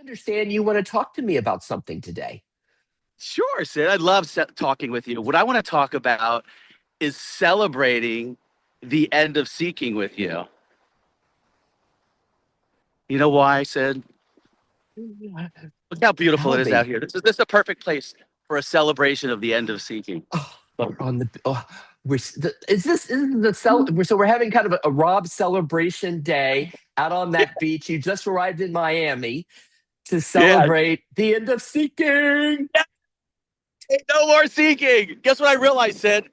understand you want to talk to me about something today. Sure, Sid. I love talking with you. What I want to talk about is celebrating the end of seeking with you. You know why, Sid? Look how beautiful Tell it is out me. here. This is a perfect place for a celebration of the end of seeking. Oh, we're on the. Oh, is this the so we're having kind of a Rob celebration day out on that beach. You just arrived in Miami to Yeah. celebrate the end of seeking. No more seeking. Guess what I realized, Sid?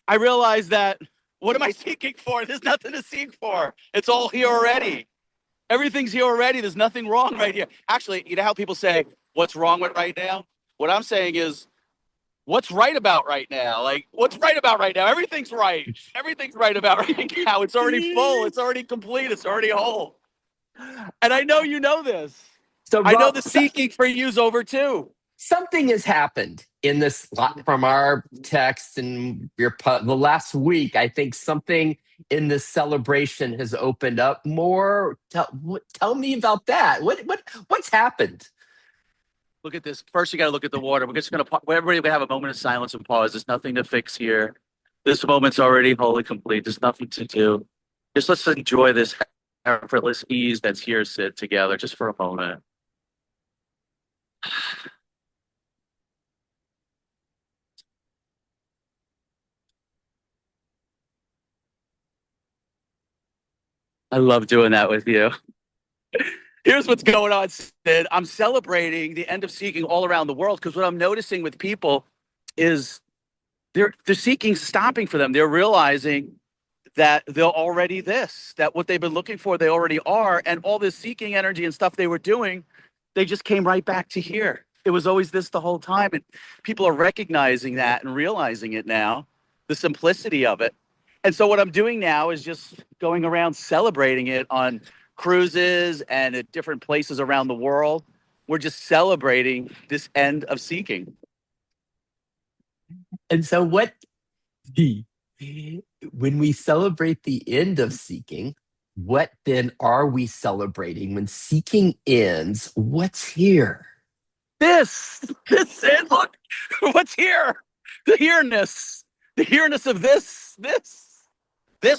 I realized that what am I seeking for? There's nothing to seek for. It's all here already. Everything's here already. There's nothing wrong right here. Actually, you know how people say, what's wrong with right now? What I'm saying is, what's right about right now? Like, what's right about right now? Everything's right. Everything's right about right now. It's already full. It's already complete. It's already whole. And I know you know this. So, I know Rob, the seeking for you is over too. something has happened in this from our text and the last week. I think something in this celebration has opened up more. Tell me about that. What's happened? Look at this. First, you got to look at the water. We're just going to, everybody we have a moment of silence and pause. There's nothing to fix here. This moment's already wholly complete. There's nothing to do. Just let's enjoy this effortless ease that's here, Sid, together just for a moment. I love doing that with you. Here's what's going on, Sid. I'm celebrating the end of seeking all around the world because what I'm noticing with people is they're seeking stopping for them. They're realizing that they're already this, that what they've been looking for, they already are. And all this seeking energy and stuff they were doing, they just came right back to here. It was always this the whole time. And people are recognizing that and realizing it now, the simplicity of it. And so what I'm doing now is just going around celebrating it on cruises and at different places around the world. We're just celebrating this end of seeking. And so, the when we celebrate the end of seeking, what then are we celebrating when seeking ends? What's here? This, and look, what's here? The here-ness of this,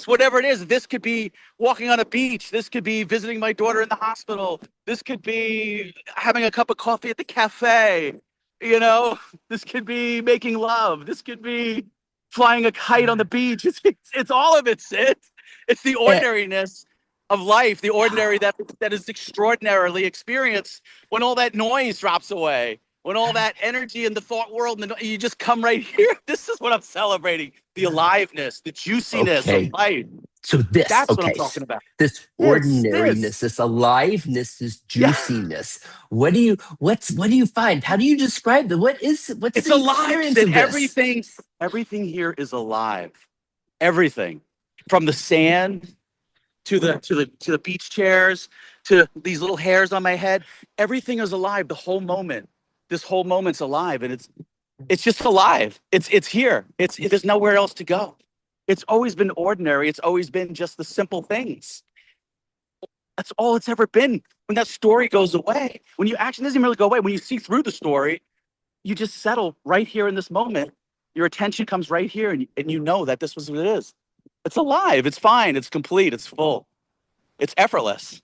whatever it is. This could be walking on a beach. This could be visiting my daughter in the hospital. This could be having a cup of coffee at the cafe. You know, this could be making love. This could be flying a kite on the beach. It's all of it, Sid. It's the Eh, ordinariness of life, the ordinary that is extraordinarily experienced when all that noise drops away, when all that energy in the thought world, and you just come right here. This is what I'm celebrating: the aliveness, the juiciness of okay. life. So That's what I'm okay, talking about. this This, ordinariness, this aliveness, this yeah. juiciness. What do you find? How do you describe the what's It's the alive, experience Sid. of this? Everything here is alive. Everything, from the sand to the beach chairs to these little hairs on my head. Everything is alive. The whole moment. This whole moment's alive, and it's just alive. It's here. There's nowhere else to go. It's always been ordinary. It's always been just the simple things. That's all it's ever been. When that story goes away, when you action doesn't really go away, when you see through the story, you just settle right here in this moment. Your attention comes right here, and you know that this was what it is. It's alive. It's fine. It's complete. It's full. It's effortless.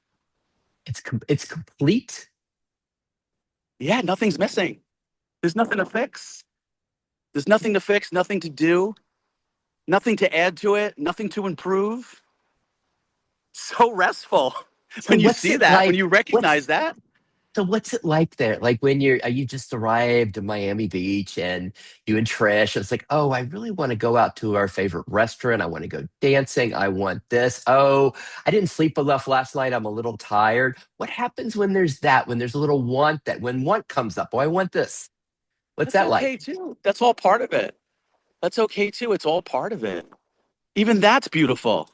It's complete. Yeah, nothing's missing. There's nothing to fix. There's nothing to fix, nothing to do, nothing to add to it, nothing to improve. So restful So when you what's see it that, when like? you What's recognize that. So what's it like there? Like when you just arrived to Miami Beach and you and Trish, it's like, oh, I really want to go out to our favorite restaurant. I want to go dancing. I want this. Oh, I didn't sleep enough last night. I'm a little tired. What happens when there's that? When there's a little when want comes up? Oh, I want this. What's That's that okay like? too. That's all part of it. That's okay too. It's all part of it. Even that's beautiful.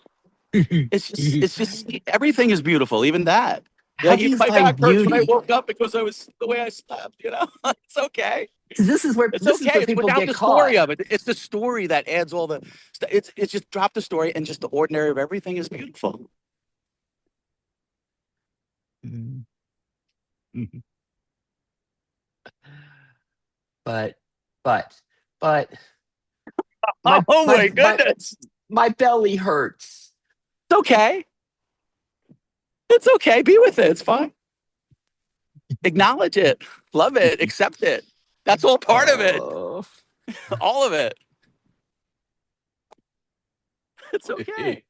It's just everything is beautiful. Even that. How Like do even you my find back hurts when I beauty? woke up because I was the way I slept. It's okay. 'Cause It's this is where okay. It's people without get the caught. story of it. It's the story that adds all the. It's just drop the story and just the ordinary of everything is beautiful. But, but, but my Oh my my my goodness. my belly hurts. It's okay. It's okay. Be with it. It's fine. Acknowledge it. Love it. Accept it. That's all part of it. Oh. All of it. It's okay.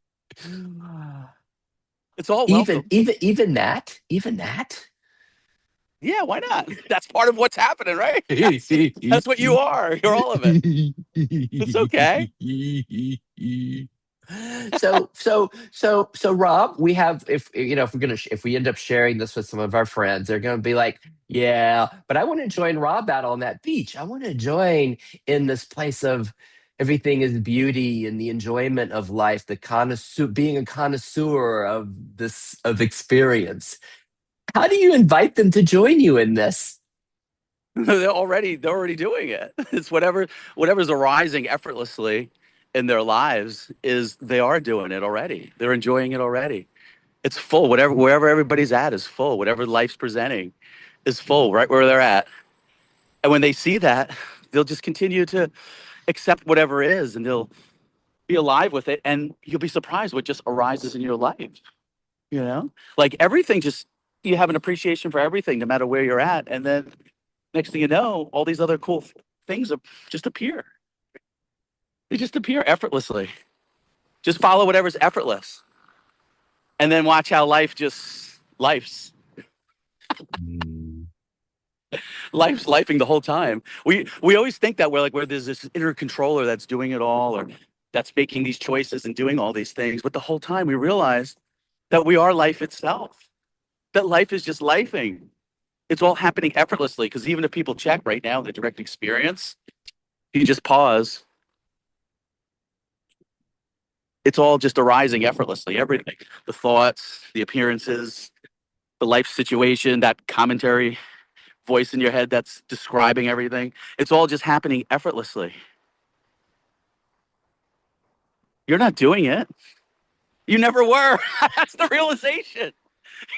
It's all Even welcome. even even that, even that. Yeah, why not? That's part of what's happening, right? That's what you are. You're all of it. It's okay. So Rob, we have, if you know, if we're gonna if we end up sharing this with some of our friends, they're gonna be like, yeah, but I want to join Rob out on that beach. I want to join in this place of everything is beauty and the enjoyment of life, the connoisseur, being a connoisseur of this of experience. How do you invite them to join you in this? They're already doing it. It's whatever's arising effortlessly in their lives is they are doing it already. They're enjoying it already. It's full. Wherever everybody's at is full. Whatever life's presenting is full, right where they're at. And when they see that, they'll just continue to accept whatever is and they'll be alive with it. And you'll be surprised what just arises in your life. You know? Like everything just you have an appreciation for everything no matter where you're at. And then next thing you know, all these other cool things just appear. They just appear effortlessly. Just follow whatever's effortless. And then watch how life just Mm. life's lifing the whole time. We always think that we're there's this inner controller that's doing it all or that's making these choices and doing all these things. But the whole time we realize that we are life itself. That life is just lifing. It's all happening effortlessly. Because even if people check right now the direct experience, you just pause. It's all just arising effortlessly. Everything, the thoughts, the appearances, the life situation, that commentary voice in your head that's describing everything. It's all just happening effortlessly. You're not doing it. You never were. That's the realization.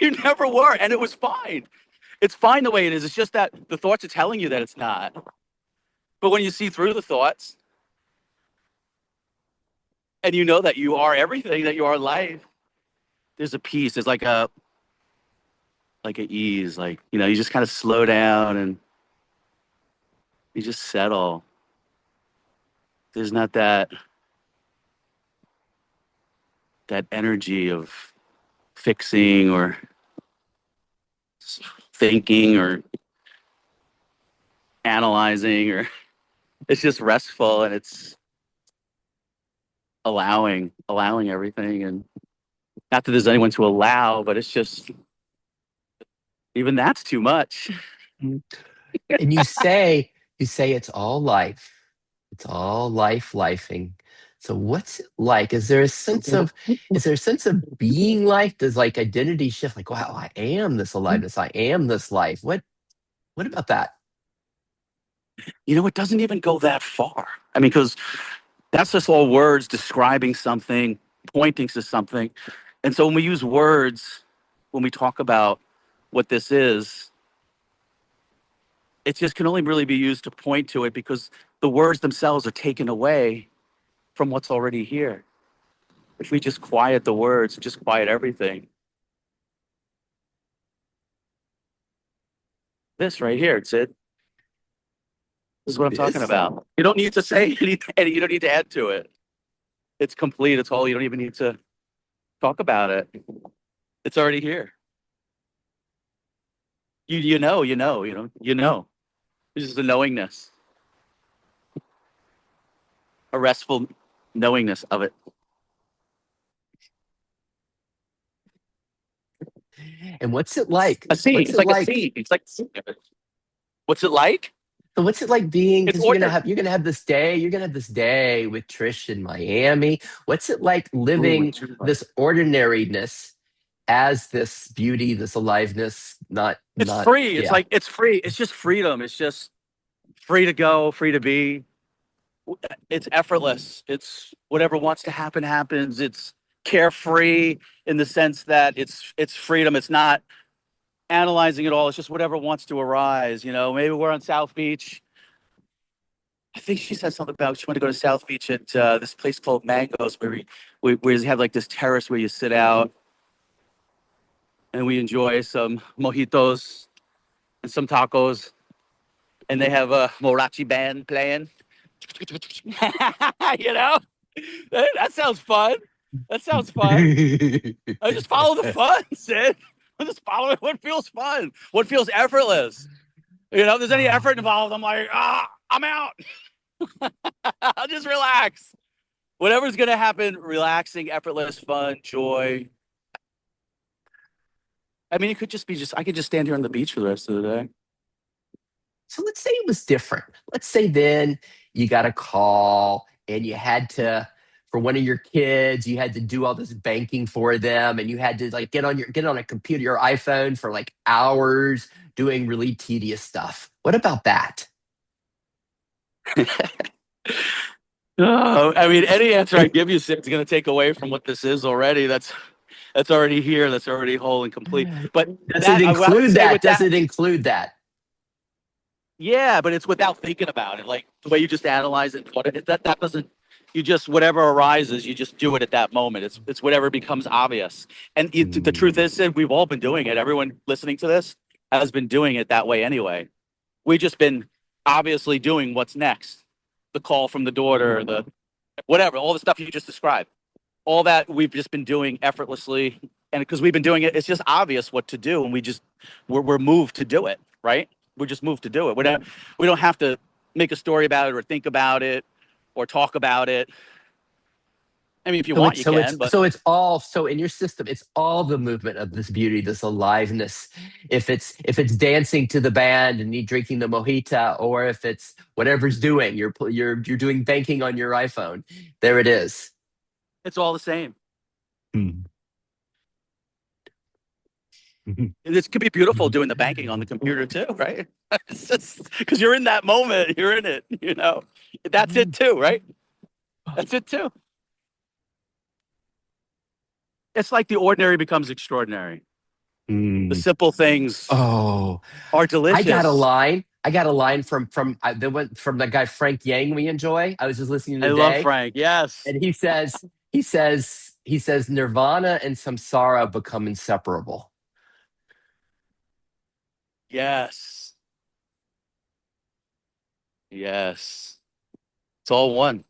You never were. And it was fine. It's fine the way it is. It's just that the thoughts are telling you that it's not. But when you see through the thoughts and you know that you are everything, that you are life, there's a peace. There's like a ease. Like, you just kind of slow down and you just settle. There's not that energy of fixing or thinking or analyzing or it's just restful and it's allowing everything. And not that there's anyone to allow, but it's just even that's too much. And you say it's all life. It's all life lifing. So what's it like? Is there a sense of being life? Does like identity shift? Like, wow, I am this aliveness. I am this life. What about that? It doesn't even go that far. I mean, because that's just all words describing something, pointing to something. And so when we use words, when we talk about what this is, it just can only really be used to point to it because the words themselves are taken away from what's already here. If we just quiet the words, just quiet everything, this right here, it's it. This is what I'm talking This about. You don't need to say anything. You don't need to add to it. It's complete. It's all. You don't even need to talk about it. It's already here. You know. This is the knowingness, a restful knowingness of it. and what's it like? A scene. What's It's it like a like? scene. It's like a scene. What's it like? So what's it like being, It's because ordinary. you're gonna have this day, you're gonna have this day with Trish in Miami. What's it like Ooh, living it's true. this ordinariness as this beauty, this aliveness, It's not free. It's yeah. like it's free. It's just freedom. It's just free to go, free to be. It's effortless. It's whatever wants to happen happens. It's carefree in the sense that it's freedom. It's not analyzing it all. It's just whatever wants to arise. Maybe we're on South Beach. I think she said something about she wanted to go to South Beach at this place called Mangoes, where we have like this terrace where you sit out and we enjoy some mojitos and some tacos, and they have a mariachi band playing. you know, that sounds fun. That sounds fun. I just follow the fun, Sid. I'm just following what feels fun, what feels effortless. If there's any effort involved, I'm like, I'm out. I'll just relax. Whatever's gonna happen, relaxing, effortless, fun, joy. I mean, it could just be I could just stand here on the beach for the rest of the day. So let's say it was different. Let's say then you got a call and you had to, for one of your kids, you had to do all this banking for them, and you had to like get on a computer, your iPhone for like hours doing really tedious stuff. What about that? Oh, I mean, any answer I give you, Sid, is going to take away from what this is already. That's already here. That's already whole and complete. But Does it I would include say that? with Does that, it include that? yeah, but it's without thinking about it. Like the way you just analyze it, that doesn't. You just whatever arises, you just do it at that moment. It's whatever becomes obvious. And the truth Mm. is, Sid, we've all been doing it. Everyone listening to this has been doing it that way anyway. We've just been obviously doing what's next. The call from the daughter, the whatever, all the stuff you just described. All that we've just been doing effortlessly, and because we've been doing it, it's just obvious what to do, and we're moved to do it, right? We're just moved to do it. We don't have to make a story about it or think about it or talk about it. I mean, if you So want, it's you so it's can, but so it's all so in your system, it's all the movement of this beauty, this aliveness. If it's dancing to the band and you drinking the mojita, or if it's whatever's doing, you're doing banking on your iPhone. There it is. it's all the same. Hmm. This could be beautiful doing the banking on the computer too, right? It's just because you're in that moment, you're in it. That's it too, right? That's it too. It's like the ordinary becomes extraordinary. The Hmm. simple things Oh, are I got a delicious. line. I got a line from the guy Frank Yang we enjoy. I was just listening I love today, Frank. Yes. and he says Nirvana and samsara become inseparable. Yes. Yes. It's all one.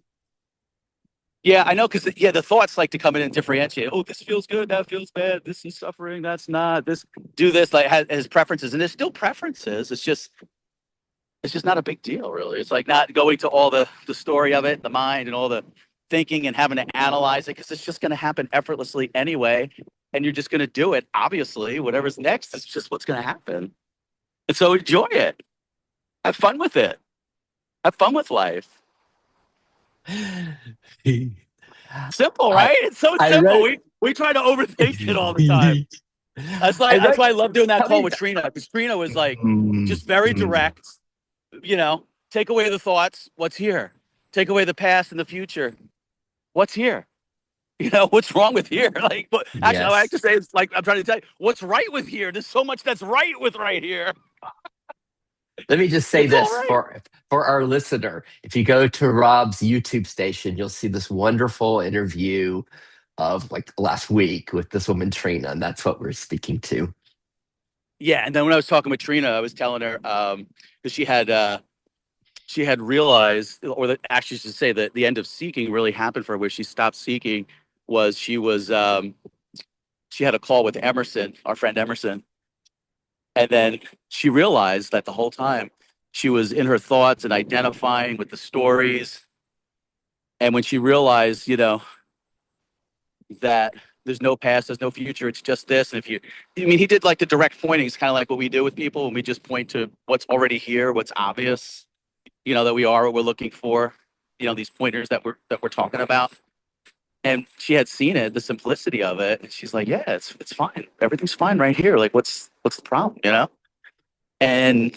Yeah, I know. Because yeah, the thoughts like to come in and differentiate. Oh, this feels good. That feels bad. This is suffering. That's not. This do this like has preferences, and there's still preferences. It's just not a big deal, really. It's like not going to all the story of it, the mind, and all the thinking and having to analyze it because it's just going to happen effortlessly anyway, and you're just going to do it. Obviously, whatever's next is just what's going to happen, and so enjoy it. Have fun with it. Have fun with life. Simple, I right? It's so I simple. wrote. We try to overthink it all the time. I That's wrote. why I love doing that How call many? with Trina because Trina was like Mm, just very mm. direct. Take away the thoughts. What's here? Take away the past and the future. What's here? What's wrong with here? Like, actually, I like Yes. to say it's like I'm trying to tell you what's right with here. There's so much that's right with right here. Let me just say It's all this right. for our listener. If you go to Rob's YouTube station, you'll see this wonderful interview of like last week with this woman Trina, and that's what we're speaking to. Yeah, and then when I was talking with Trina, I was telling her because she had realized, or that actually should say that the end of seeking really happened for her, where she stopped seeking was she had a call with Emerson, our friend Emerson, and then she realized that the whole time she was in her thoughts and identifying with the stories. And when she realized, that there's no past, there's no future, it's just this. And I mean, he did like the direct pointing. It's kind of like what we do with people when we just point to what's already here, what's obvious, that we are what we're looking for, these pointers that we're talking about. And she had seen it, the simplicity of it. And she's like, yeah, it's fine. Everything's fine right here. Like, what's the problem? And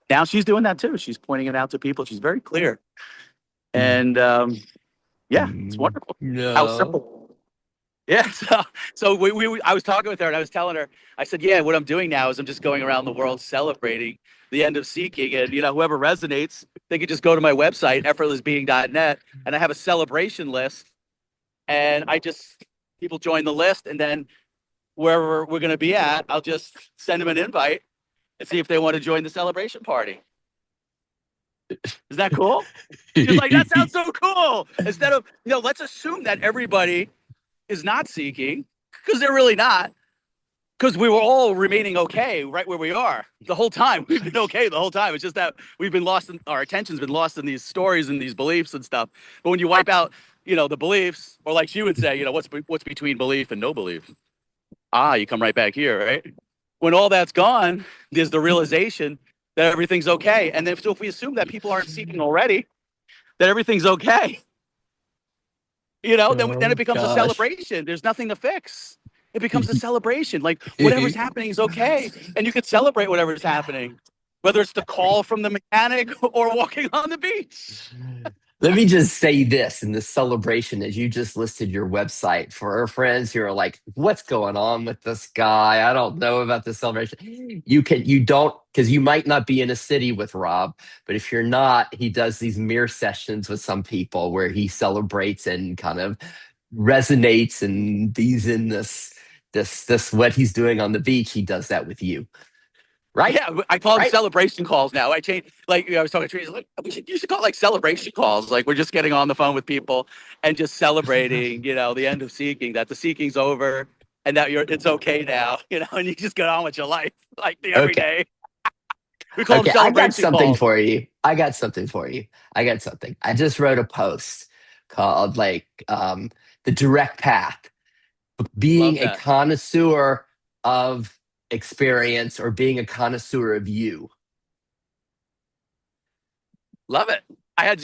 now she's doing that too. She's pointing it out to people. She's very clear. And yeah, it's Mm, wonderful. How no. simple. Yeah. I was talking with her and I was telling her, I said, yeah, what I'm doing now is I'm just going around the world celebrating the end of seeking. And, whoever resonates, they could just go to my website, effortlessbeing.net, and I have a celebration list. And people join the list. And then wherever we're going to be at, I'll just send them an invite and see if they want to join the celebration party. Is that cool? She's like, that sounds so cool. Instead of, let's assume that everybody is not seeking because they're really not. Because we were all remaining okay right where we are the whole time. We've been okay the whole time. It's just that we've been lost in our attention's been lost in these stories and these beliefs and stuff. But when you wipe out, the beliefs, or like she would say, what's between belief and no belief? Ah, you come right back here, right? When all that's gone, there's the realization that everything's okay. And then if we assume that people aren't seeking already, that everything's okay, then it Oh becomes a gosh. celebration. There's nothing to fix. It becomes a celebration. Like whatever's happening is okay. And you could celebrate whatever's happening, whether it's the call from the mechanic or walking on the beach. Let me just say this in the celebration as you just listed your website for our friends who are like, what's going on with this guy? I don't know about this celebration. You don't, because you might not be in a city with Rob, but if you're not, he does these mirror sessions with some people where he celebrates and kind of resonates and he's in this what he's doing on the beach. He does that with you, right? Yeah, I call them Right? celebration calls now. I changed, like, I was talking to Teresa, like, you should call it like celebration calls. Like, we're just getting on the phone with people and just celebrating, the end of seeking, that the seeking's over and that it's okay now, and you just get on with your life, like the Okay. everyday. We call them Okay, I got celebration something calls. for you. I got something for you. I got something. I just wrote a post called the direct path, being Love a that. connoisseur of experience or being a connoisseur of you. Love it. I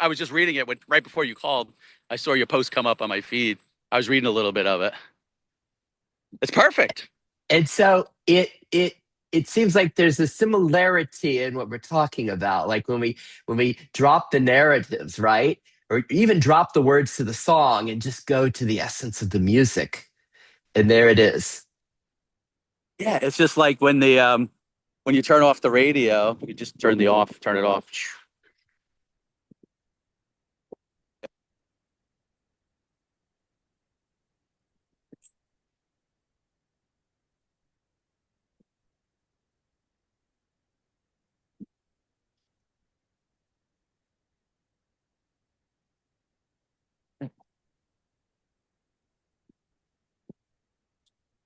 was just reading it right before you called. I saw your post come up on my feed. I was reading a little bit of it. It's perfect. And so it seems like there's a similarity in what we're talking about. Like when we drop the narratives, right? Or even drop the words to the song and just go to the essence of the music. And there it is. Yeah, it's just like when you turn off the radio, you just turn it off.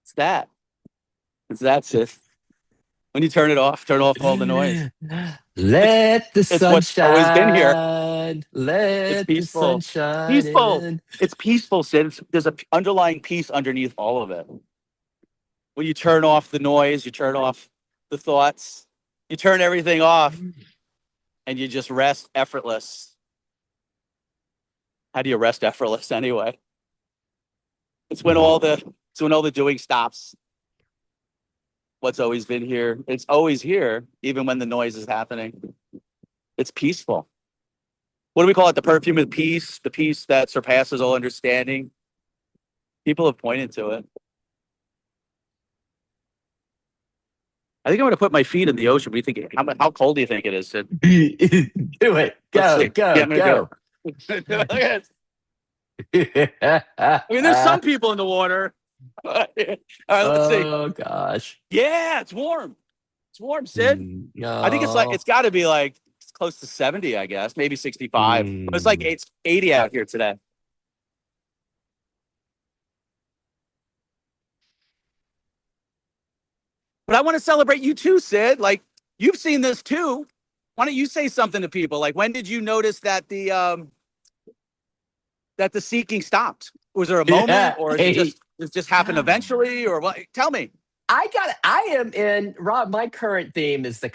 It's that. That's it. When you turn off all the noise. It's Let the it's sun what's always been here. shine. It's Let the sun peaceful. shine Peaceful. in. It's peaceful, Sid. There's a underlying peace underneath all of it. When you turn off the noise, you turn off the thoughts, you turn everything off, and you just rest effortless. How do you rest effortless anyway? It's when all the doing stops. What's always been here. It's always here, even when the noise is happening. It's peaceful. What do we call it? The perfume of peace, the peace that surpasses all understanding. People have pointed to it. I think I'm going to put my feet in the ocean. What do you think? How cold do you think it is, Sid? Do it. Let's Go, see. Yeah, go, I'm going to do go. it. Look at it. I mean, there's some people in the water. All right, let's see. Oh gosh. Yeah, it's warm. It's warm, Sid. I think Oh. it's got to be like it's close to 70, I guess, maybe 65. But it's like Mm. it's 80 out here today. But I want to celebrate you too, Sid. Like you've seen this too. Why don't you say something to people? Like when did you notice that the seeking stopped? Was there a moment, Yeah. or is Hey. it just happened eventually, or what? Tell me. I am in Rob. My current theme is the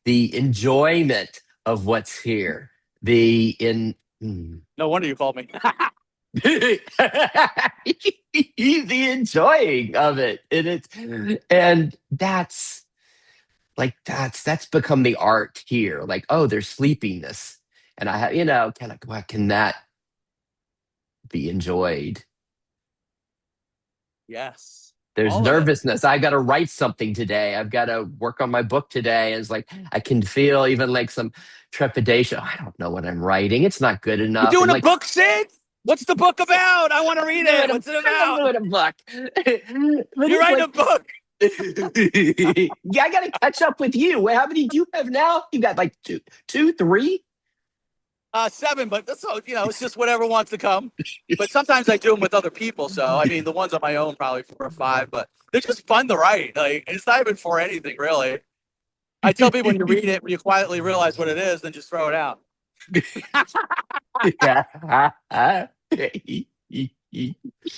enjoyment of what's here. The in No wonder you called me. the enjoying of it. And that's become the art here. Like, oh, there's sleepiness. And I have, can that be enjoyed. Yes. There's All of it. nervousness. I got to write something today. I've got to work on my book today. And it's like I can feel even like some trepidation. I don't know what I'm writing. It's not good You enough. doing And a like, book, Sid? What's the book about? I want to read it. What's it I'm about? doing a book. But You're it's writing a like, book. yeah, I got to catch up with you. How many do you have now? You got like two, three? Seven, but that's all, it's just whatever wants to come. But sometimes I do them with other people. So I mean, the ones on my own probably 4 or 5, but they're just fun to write. Like it's not even for anything really. I tell people when you read it, when you quietly realize what it is, then just throw it out. Yeah.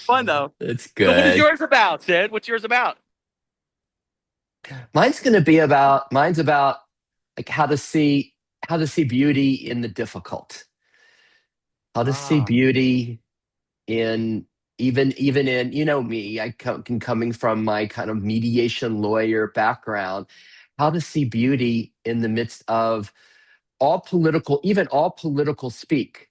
Fun though. That's So what is good. yours about, Sid? What's yours about? Mine's about like how to see beauty in the difficult. How to see Ah, beauty in even in me, coming from my kind of mediation lawyer background, how to see beauty in the midst of all political speak,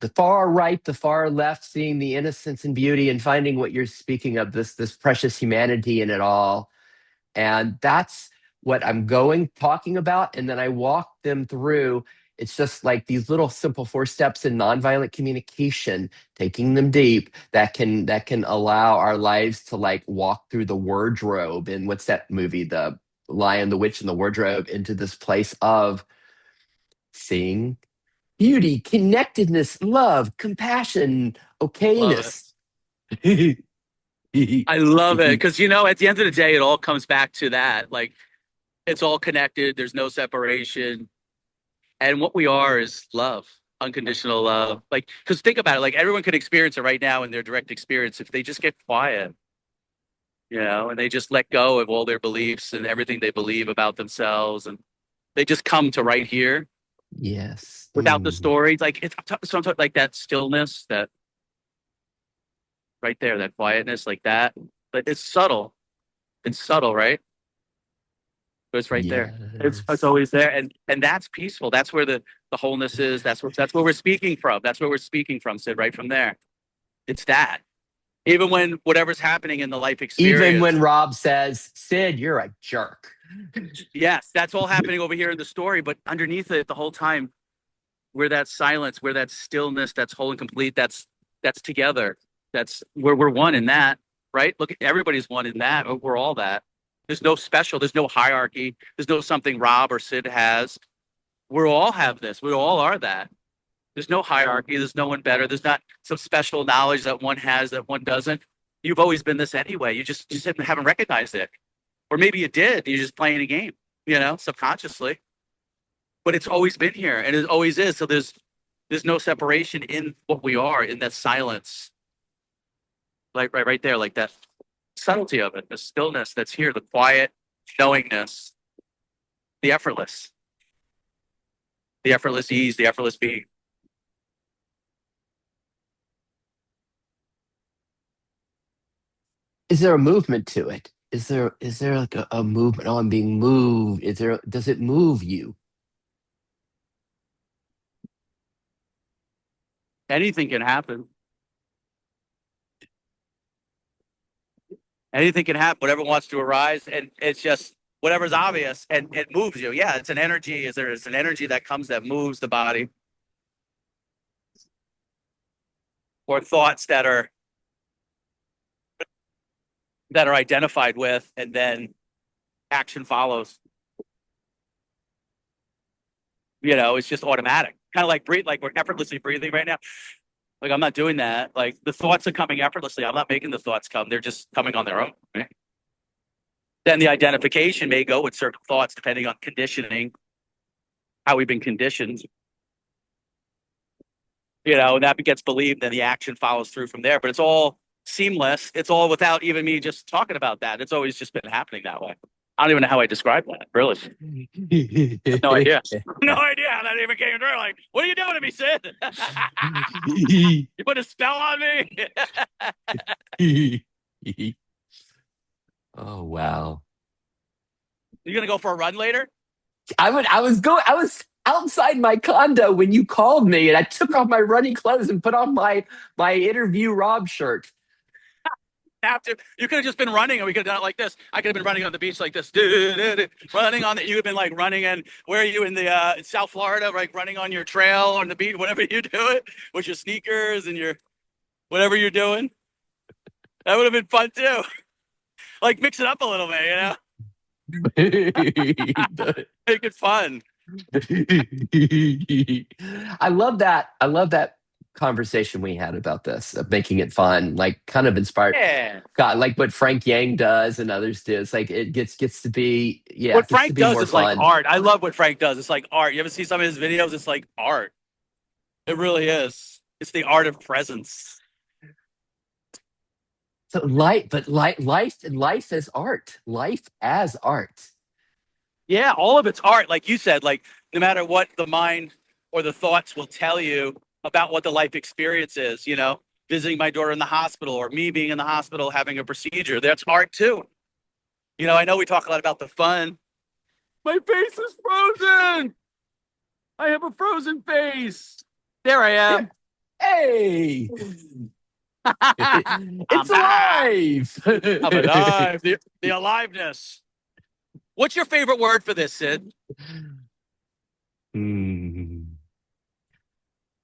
the far right, the far left, seeing the innocence and beauty and finding what you're speaking of, this precious humanity in it all. And that's what I'm going talking about. And then I walk them through. It's just like these little simple 4 steps in nonviolent communication, taking them deep, that can allow our lives to like walk through the wardrobe. And what's that movie? The Lion, the Witch, and the Wardrobe, into this place of seeing beauty, connectedness, love, compassion, love it. okayness. I love it because at the end of the day, it all comes back to that. Like it's all connected. There's no separation, and what we are is love, unconditional love. Like because think about it. Like everyone could experience it right now in their direct experience if they just get quiet, and they just let go of all their beliefs and everything they believe about themselves, and they just come to right here Yes. without the stories. Like so I'm talking like that stillness, that right there, that quietness, like that. But it's subtle. It's subtle, right? But it's right there. It's Yes. always there, and that's peaceful. That's where the wholeness is. That's where we're speaking from. That's where we're speaking from, Sid. Right from there, it's that. Even when whatever's happening in the life Even when experience, Rob says, Sid, you're a jerk. yes, that's all happening over here in the story. But underneath it, the whole time, where that silence, where that stillness, that's whole and complete. That's together. That's where we're one in that. Right? Look, everybody's one in that. We're all that. There's no special. There's no hierarchy. There's no something Rob or Sid has. We all have this. We all are that. There's no hierarchy. There's no one better. There's not some special knowledge that one has that one doesn't. You've always been this anyway. You just haven't recognized it, or maybe you did. You're just playing a game, subconsciously. But it's always been here, and it always is. So there's no separation in what we are in that silence, like right there, like that subtlety of it, the stillness that's here, the quiet knowingness, the effortless ease, the effortless being. Is there a movement to it? Is there like a movement? Oh, I'm being moved. Does it move you? Anything can happen. Anything can happen. Whatever wants to arise, and it's just whatever's obvious, and it moves you. Yeah, it's an energy. Is an energy that comes that moves the body, or thoughts that are identified with, and then action follows. It's just automatic. Kind of like breathe, like we're effortlessly breathing right now. Like I'm not doing that. Like the thoughts are coming effortlessly. I'm not making the thoughts come. They're just coming on their own. Right? Then the identification may go with certain thoughts depending on conditioning, how we've been conditioned. And that gets believed, then the action follows through from there. But it's all seamless. It's all without even me just talking about that. It's always just been happening that way. I don't even know how I describe that, really. No idea. No idea how that even came through. Like, what are you doing to me, Sid? You put a spell on me? Oh wow. You gonna go for a run later? I was going. I was. outside my condo when you called me, and I took off my running clothes and put on my interview Rob shirt. Have to. You could have just been running, and we could have done it like this. I could have been running on the beach like this, running on the. You have been like running, and where are you in the in South Florida? Like running on your trail on the beach, whatever you do it with your sneakers and your whatever you're doing. That would have been fun too. Like mix it up a little bit, make it fun. I love that. I love that conversation we had about this, of making it fun, like kind of inspired. Yeah. God, like what Frank Yang does and others do. It's like it gets to be, yeah, it What gets to Frank be does more is like fun. art. I love what Frank does. It's like art. You ever see some of his videos? It's like art. It really is. It's the art of presence. So life as art, life as art. Yeah, all of it's art, like you said. Like no matter what the mind or the thoughts will tell you about what the life experience is, visiting my daughter in the hospital or me being in the hospital having a procedure, that's art too. I know we talk a lot about the fun. My face is frozen. I have a frozen face. There I Yeah. am. Hey, I'm it's back. alive. I'm alive. The aliveness. What's your favorite word for this, Sid? Hmm.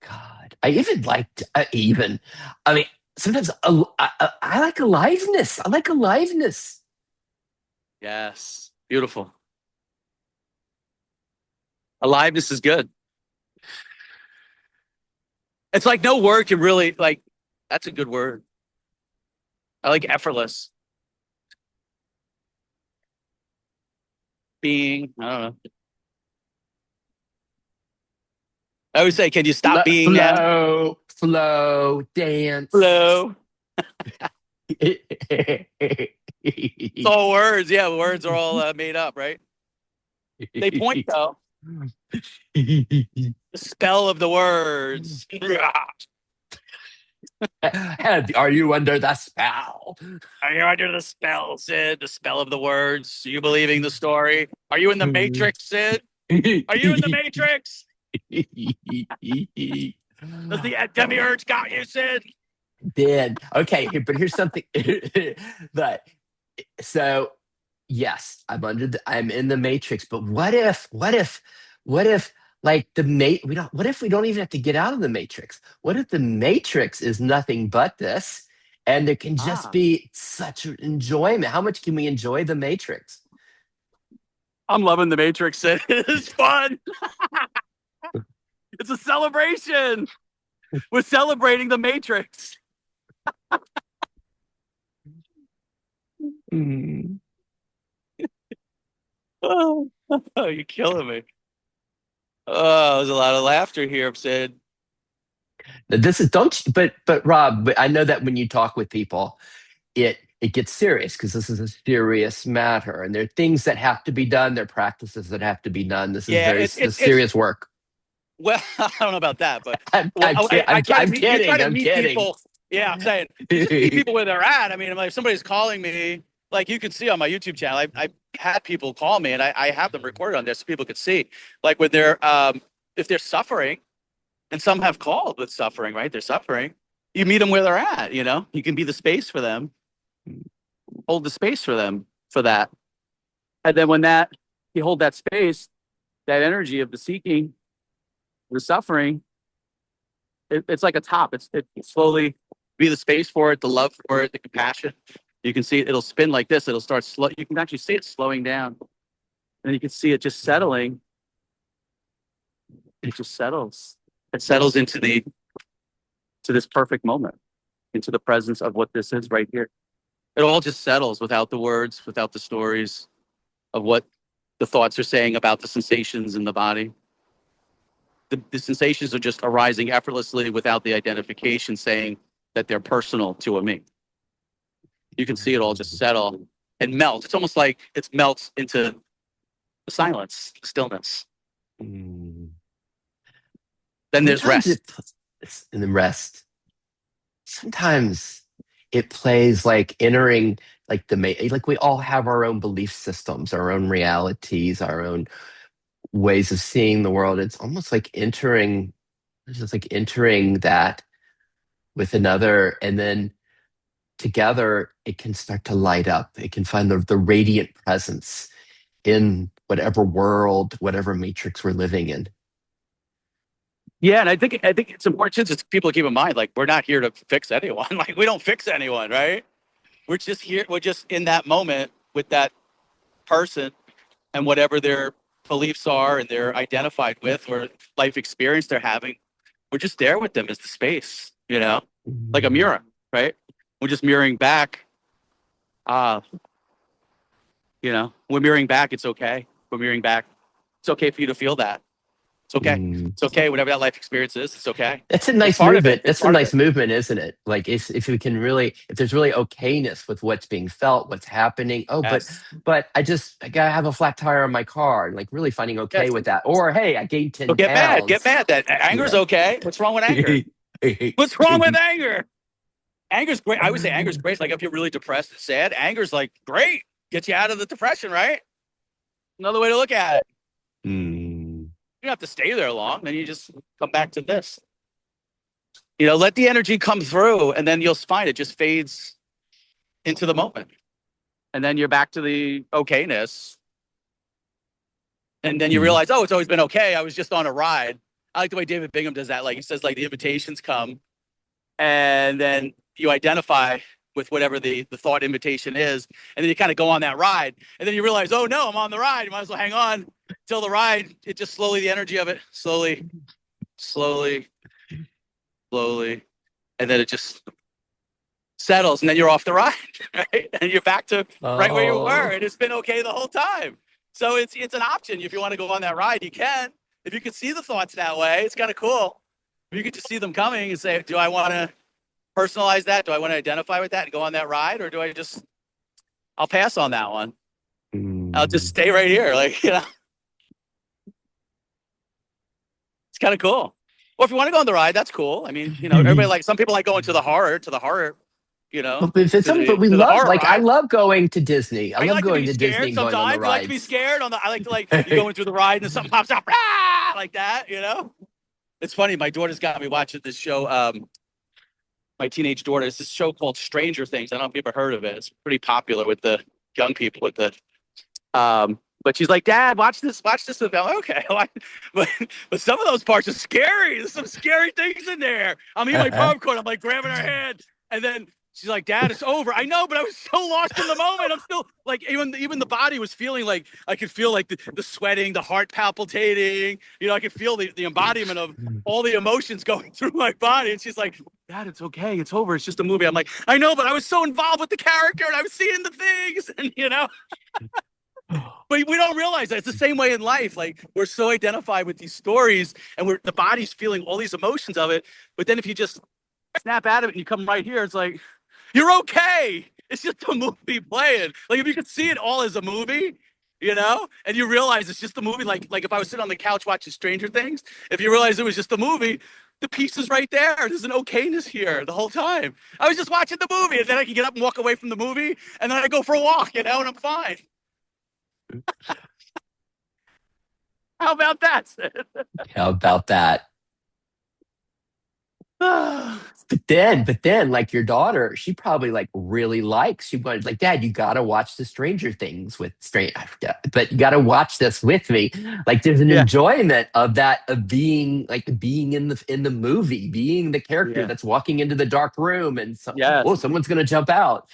God, I even liked even. I mean, sometimes I like aliveness. I like aliveness. Yes. Beautiful. Aliveness is good. It's like no word can really like. That's a good word. I like effortless being. I don't know. I always say, can you stop being now? Flow, dance. Hello. It's all words. Yeah, words are all made up, right? They point though. The spell of the words. Are you under the spell? Are you under the spell, Sid? The spell of the words. Are you believing the story? Are you in the Matrix, Sid? Are you in the Matrix? Does the demiurge got you, Sid? Did okay, but here's something. But so yes, I'm in the matrix, but what if like the mate we don't what if we don't even have to get out of the matrix? What if the matrix is nothing but this, and there can just Ah, be such enjoyment? How much can we enjoy the matrix? I'm loving the Matrix, Sid. It's fun. It's a celebration. We're celebrating the Matrix. Mm. Oh, you're killing me. Oh, there's a lot of laughter here, Sid. This is don't but Rob, but I know that when you talk with people, it gets serious because this is a serious matter, and there are things that have to be done, there are practices that have to be done. This is Yeah, very it's it's it's serious work. well, I don't know about that, but well, I try to I'm meet. You try kidding. to I'm meet kidding. people. Yeah, I'm saying you just meet people where they're at. I mean, like if somebody's calling me, like you can see on my YouTube channel, I had people call me, and I have them recorded on there so people could see, like when they're if they're suffering, and some have called with suffering, right? They're suffering. You meet them where they're at. You can be the space for them, hold the space for them for that, and then when that you hold that space, that energy of the seeking, the suffering, it's like a top. It slowly be the space for it, the love for it, the compassion. You can see it'll spin like this. It'll start slow. You can actually see it slowing down, and you can see it just settling. It just settles. It settles into the to this perfect moment, into the presence of what this is right here. It all just settles without the words, without the stories of what the thoughts are saying about the sensations in the body. The sensations are just arising effortlessly without the identification saying that they're personal to a me. You can see it all just settle and melt. It's almost like it melts into the silence, stillness. Mm. Then there's Sometimes rest. it's in the rest. Sometimes it plays like entering like like we all have our own belief systems, our own realities, our own ways of seeing the world. It's almost like it's just like entering that with another, and then together it can start to light up. It can find the radiant presence in whatever world, whatever matrix we're living in. Yeah, and I think it's important just people to keep in mind, like we're not here to fix anyone. Like we don't fix anyone, right? We're just here. We're just in that moment with that person and whatever their beliefs are and they're identified with or life experience they're having. We're just there with them as the space, like a Mm. mirror, right? We're just mirroring back. Uh, we're mirroring back. It's okay. We're mirroring back. It's okay for you to feel that. It's okay. Mm. It's okay. Whatever that life experience is, it's okay. That's a It's nice part of it. movement. It's That's a part of nice it. movement, isn't it? Like if we can really, if there's really okayness with what's being felt, what's happening. Oh, Yes. but I gotta have a flat tire on my car, and like really finding okay Yes. with that. Or hey, I gained So 10 get mad. Get pounds. mad. That anger's Yeah. okay. What's wrong with anger? What's wrong with anger? Anger's great. I would say anger's great. Like if you're really depressed and sad, anger's like great. Gets you out of the depression, right? Another way to look at it. Mm. You don't have to stay there long. Then you just come back to this. Let the energy come through, and then you'll find it just fades into the moment. And then you're back to the okayness. And then you Mm. realize, oh, it's always been okay. I was just on a ride. I like the way David Bingham does that. Like he says, like the invitations come, and then you identify with whatever the thought invitation is, and then you kind of go on that ride, and then you realize, oh no, I'm on the ride. You might as well hang on till the ride. It just slowly, the energy of it slowly, slowly, slowly, and then it just settles, and then you're off the ride, right? And you're back to right where you were, Oh. and it's been okay the whole time. So it's an option. If you want to go on that ride, you can. If you can see the thoughts that way, it's kind of cool. If you could just see them coming and say, do I want to personalize that? Do I want to identify with that and go on that ride? Or do I just, I'll pass on that one. I'll just Mm. stay right here. Like, it's kind of cool. Or if you want to go on the ride, that's cool. I mean, everybody like, some people like going to the horror, But if it's to something, but the we to the love, horror like, I ride. love going to Disney. I I love like to going be to Disney scared and going on the sometimes. You like to be rides. scared I like to you go into the ride and then something pops up, ah, like that. It's funny. My daughter's got me watching this show. My teenage daughter. It's this show called Stranger Things. I don't know if you've ever heard of it. It's pretty popular with the young people. But she's like, Dad, watch this. I'm like, okay, but some of those parts are scary. There's some scary things in there. I'm eating my popcorn. I'm like grabbing her hand, and then she's like, Dad, it's over. I know, but I was so lost in the moment. I'm still like, even the body was feeling like I could feel like the sweating, the heart palpitating. I could feel the embodiment of all the emotions going through my body. And she's like, Dad, it's okay. It's over. It's just a movie. I'm like, I know, but I was so involved with the character and I was seeing the things, and. But we don't realize that it's the same way in life. Like we're so identified with these stories, and the body's feeling all these emotions of it. But then if you just snap out of it and you come right here, it's like you're okay. It's just a movie playing. Like if you could see it all as a movie, and you realize it's just a movie. Like if I was sitting on the couch watching Stranger Things, if you realize it was just a movie, the piece is right there. There's an okayness here the whole time. I was just watching the movie, and then I can get up and walk away from the movie, and then I go for a walk, and I'm fine. How about that? How about that? But then, like your daughter, she probably like really likes. She wanted like, Dad, you gotta watch the Stranger Things with strange, but you gotta watch this with me. Like, there's an Yeah. enjoyment of that, of being in the movie, being the character Yeah. that's walking into the dark room, and oh, Yes. someone's gonna jump out.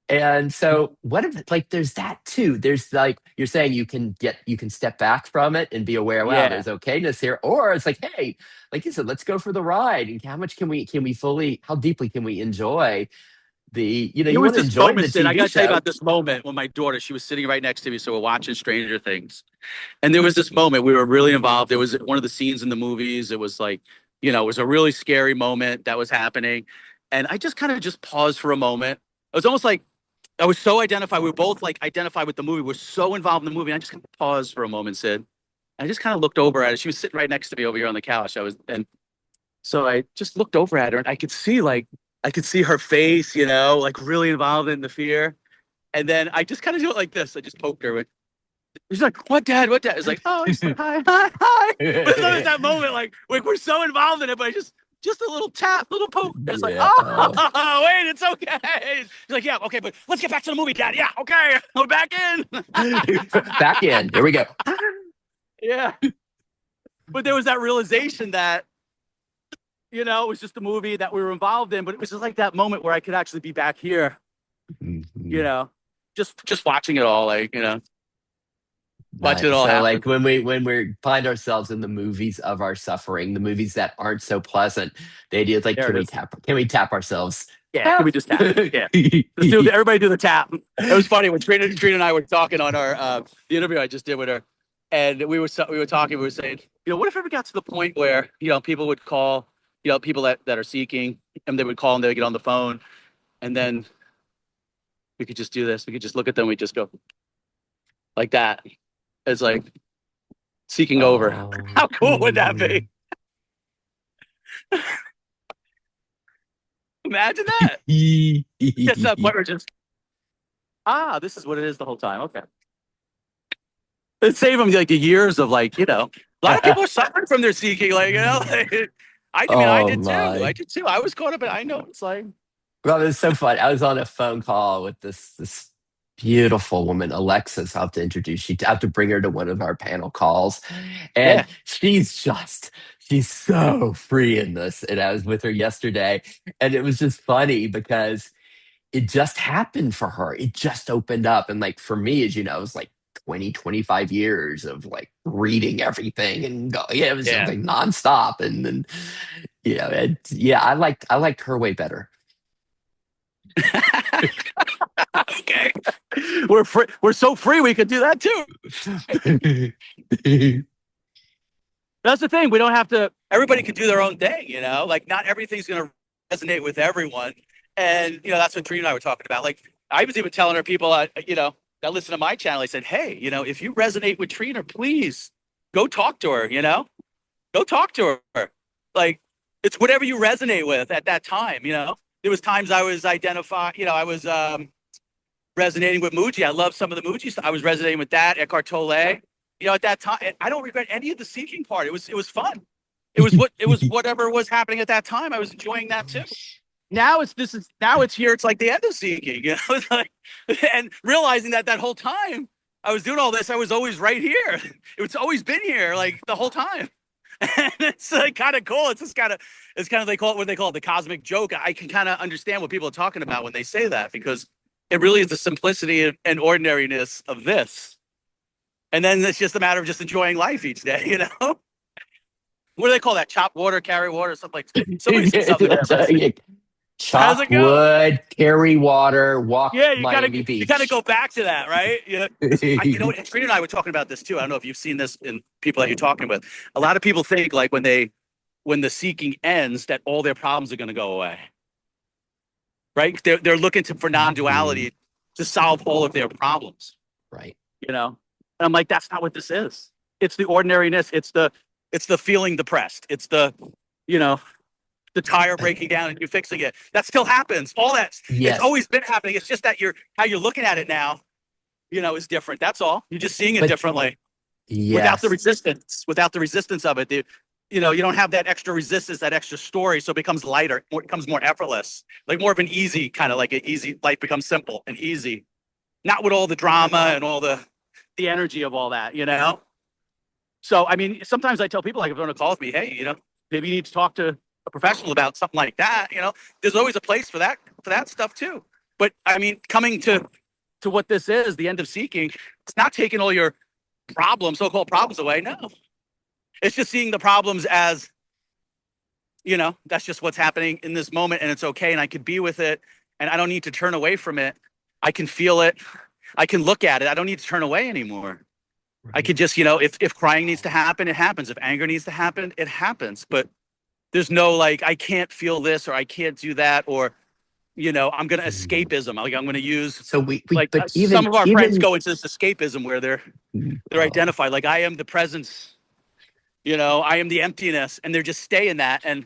And so, what if like there's that too? There's like you're saying you can step back from it and be aware. Wow, Yeah. there's okayness here. Or it's like, hey, like you said, let's go for the ride. And how much can we fully? How deeply can we enjoy the? There You was want to this enjoy the moment, Sid. I TV got to tell you show. about this moment when my daughter, she was sitting right next to me. So we're watching Stranger Things. And there was this moment we were really involved. There was one of the scenes in the movies. It was like, it was a really scary moment that was happening. And I just kind of just paused for a moment. It was almost like I was so identified. We were both like identified with the movie. We're so involved in the movie. I just kind of paused for a moment, Sid. I just kind of looked over at her. She was sitting right next to me over here on the couch. And so I just looked over at her and I could see her face, like really involved in the fear. And then I just kind of do it like this. I just poked her with, He's like, what, Dad? What, Dad? It's like, oh, he's like, hi, hi, hi. But it's always that moment, like we're so involved in it, but just a little tap, little poke. It's like, Yeah. oh, wait, it's okay. He's like, yeah, okay, but let's get back to the movie, Dad. Yeah, okay, we're back in. Back in. Here we go. Yeah. But there was that realization that, it was just a movie that we were involved in, but it was just like that moment where I could actually be back here, you Mhm. know, just watching it all, like, watching it Nice. all So happen. like when we find ourselves in the movies of our suffering, the movies that aren't so pleasant, the idea is like, There can it we is. tap ourselves? Yeah. Can Tap. we just tap? Yeah. Let's do everybody do the tap. It was funny when Trina and I were talking on our the interview I just did with her, and we were talking. We were saying, what if it ever got to the point where people would call, people that are seeking, and they would call and they would get on the phone, and then we could just do this. We could just look at them. We just go like that. It's like seeking over. Oh. How cool would that be? Imagine that. Gets to that point where just this is what it is the whole time. Okay. It saved them like the years of a lot of people are suffering from their seeking, like, I mean, I Oh did too. I my. did too. I was caught up in. I know it's like, Well, it was so fun. I was on a phone call with this beautiful woman, Alexis. I'll have to introduce you. I have to bring her to one of our panel calls, and yeah, she's so free in this. And I was with her yesterday, and it was just funny because it just happened for her. It just opened up, and like for me, as you know, it was like 20, 25 years of like reading everything and go. Yeah, it was yeah. like nonstop, and then yeah, I liked her way better. Okay, we're free. We're so free. We could do that too. That's the thing. We don't have to. Everybody can do their own thing. Like not everything's going to resonate with everyone. And that's what Trina and I were talking about. Like I was even telling her people, that listen to my channel. I said, hey, if you resonate with Trina, please go talk to her. Go talk to her. Like it's whatever you resonate with at that time. There was times I was I was resonating with Muji. I love some of the Muji stuff. I was resonating with that, Eckhart Tolle. At that time, I don't regret any of the seeking part. It was fun. It was whatever was happening at that time. I was enjoying that too. Now it's here. It's like the end of seeking. It's like, and realizing that whole time I was doing all this, I was always right here. It's always been here, like the whole time. And it's like kind of cool. It's kind of they call it what they call it, the cosmic joke. I can kind of understand what people are talking about when they say that because it really is the simplicity and ordinariness of this. And then it's just a matter of just enjoying life each day. What do they call that? Chop water, carry water, something like somebody said something there. How's Chop it go? wood, carry water, walk Yeah, Miami you gotta Beach. go back to that, right? Yeah. And Trina and I were talking about this too. I don't know if you've seen this in people that you're talking with. A lot of people think like when the seeking ends, that all their problems are gonna go away. Right? They're looking for Mhm. non-duality to solve all of their problems. Right. And I'm like, that's not what this is. It's the ordinariness. It's the feeling depressed. It's you know, the tire breaking down and you fixing it. That still happens. All that it's Yes, always been happening. It's just that how you're looking at it now, is different. That's all. You're just seeing it but differently without the yes, resistance. Without the resistance of it, you don't have that extra resistance, that extra story, so it becomes lighter. It becomes more effortless, like more of an easy kind of like an easy life becomes simple and easy, not with all the drama and all the energy of all that. So I mean, sometimes I tell people like if they're on a call with me, hey, maybe you need to talk to a professional about something like that. There's always a place for that stuff too. But I mean, coming to what this is, the end of seeking, it's not taking all your problems, so-called problems away. No, it's just seeing the problems as, that's just what's happening in this moment and it's okay. And I could be with it and I don't need to turn away from it. I can feel it. I can look at it. I don't need to turn away anymore. I right. could just, if crying needs to happen, it happens. If anger needs to happen, it happens. But there's no like, I can't feel this or I can't do that or, I'm going to Mhm. escapism. Like I'm going to use So we like but some even of our friends even go into this escapism where they're oh, identified like I am the presence, I am the emptiness, and they're just staying that and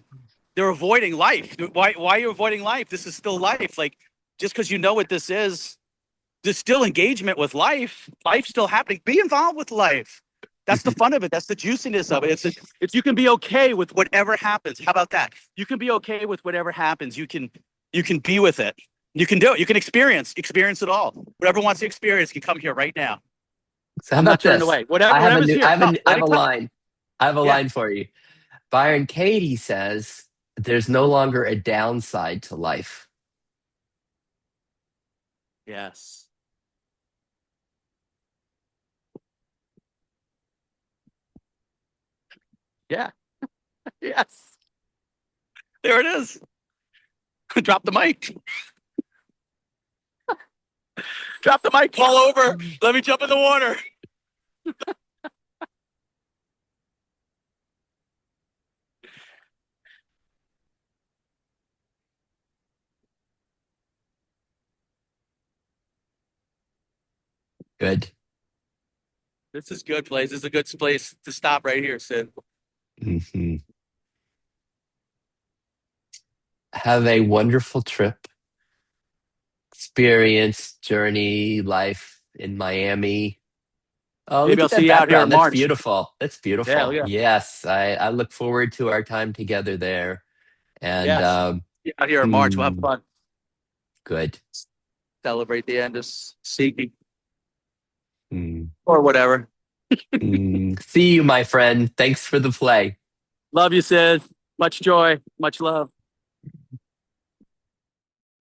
they're avoiding life. Why are you avoiding life? This is still life. Like just because you know what this is, there's still engagement with life. Life's still happening. Be involved with life. That's the fun of it. That's the juiciness of it. It's you can be okay with whatever happens. How about that? You can be okay with whatever happens. You can be with it. You can do it. You can experience it all. Whatever wants to experience can come here right now. So how I'm not about turning this? away. Whatever's here, come. I Let have it a come. line. I have a Yeah. line for you. Byron Katie says, "There's no longer a downside to life." Yes. Yeah. Yes. There it is. Drop the mic. Drop the mic. Fall over. Let me jump in the water. Good. This is good place. This is a good place to stop right here, Sid. Mhm. Have a wonderful trip, experience, journey, life in Miami. Oh, Maybe look I'll at see that you out here in background. That's March. beautiful. That's Yeah, beautiful. yeah. Yes, I look forward to our time together there. And Yes. Out here in March. We'll have hmm, fun. good. Celebrate the end of seeking Hmm, or whatever. See you, my friend. Thanks for the play. Love you, Sid. Much joy. Much love.